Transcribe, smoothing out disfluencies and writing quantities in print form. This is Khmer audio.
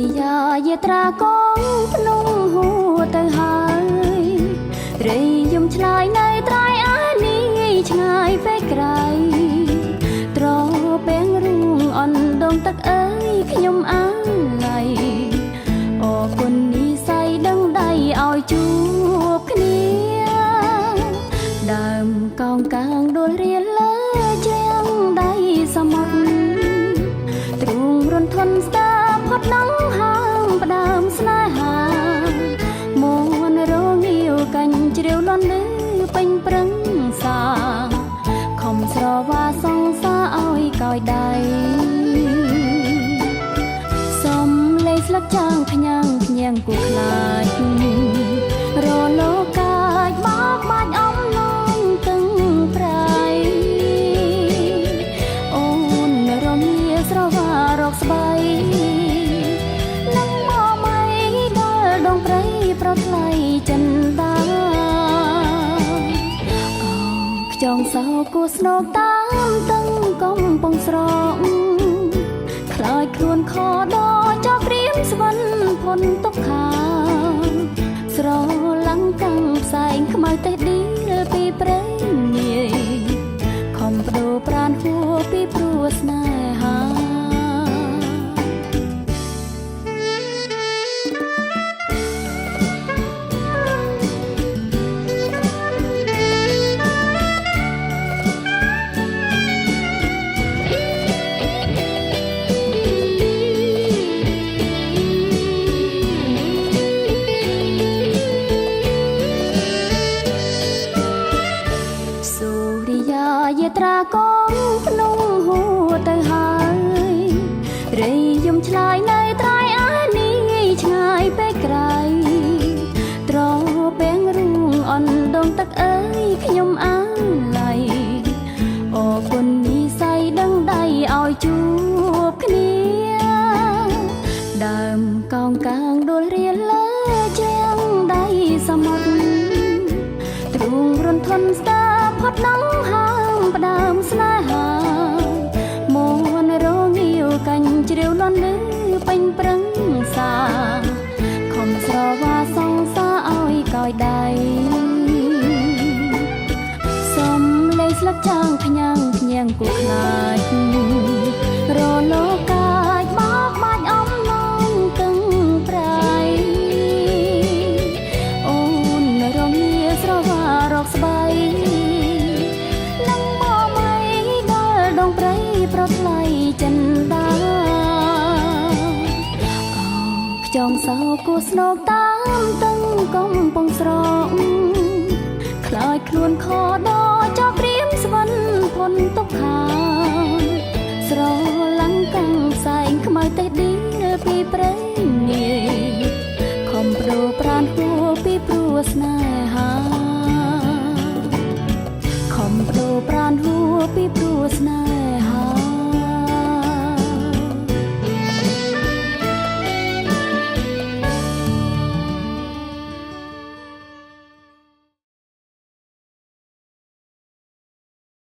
រិយាយាត្រាកងភ្នំហួរទៅហើយត្រីយំឆ្លើយនៅត្រៃអានេះឆ្ងាយពេកក្រៃត្រពេងរូងអន់ដងទឹកអើយខ្ញុំអាឡ័យអរគុណនិស័យដឹងដៃឲ្យជួបគ្នាដើមកោងកាងដួលរៀលលើជាងដៃសមុទ្រទ្រូងរន្ធន់ស្ដាផុតណងហាងផ្ដើមស្នេហាមួនរងាវកាញ់ជ្រាវលន់លឺពេញប្រឹងសាខំស្រវាសងសាឲ្យកោយដៃសំលេងស្លឹកចាងផ្ញើងភ្ញៀងគូខ្លាចរលោកាចបោកបាច់អំឡងទឹងប្រៃអូនរងាស្រវារកស្បៃនឹងមកមៃដល់ដងព្រៃប្រថ្លៃចិនដាខ្ចងសោគូស្នោកតាមទឹងកំពង់ស្រកខ្លាចខ្លួនខដចោព្រៀមស្វិនផុនទុកខាស្រឡាំងកាំងផ្សែងខ្មៅទេឌីលពីព្រៃងាយខំបដូរប្រានហួរពីព្រោះស្នេហាយាត្រាកងភ្នំហួរទៅហើយត្រីយំឆ្លើយនៅត្រៃអានេះឆ្ងាយពេកក្រៃត្រពេងរូងអន់ដងទឹកអើយខ្ញុំអាឡ័យអរគុណនិស័យដឹងដៃឲ្យជួបគ្នាដើមកោងកាងដួលរៀលលើជាងដៃសមុទ្រទ្រូងរន្ធន់ស្ដាផុតណងហាផ្ដើមស្នេហាមួនរងាវកាញ់ជ្រាវលន់លឺពេញប្រឹងសាខំស្រវាសងសាឲ្យកោយដៃសំលេងស្លឹកចាងផ្ញើងភ្ញៀងគូខ្លាចរលោកាចបោកបាច់អំឡងទឹងប្រៃអូនរងាស្រវារកស្បៃប្រថ្លៃចិនដាខ្ចងសោគូស្នោកតាមទឹងកំពង់ស្រកខ្លាចខ្លួនខដចោព្រៀមស្វិនផុនទុកខាស្រឡាំងកាំងផ្សែងខ្មៅទេឌី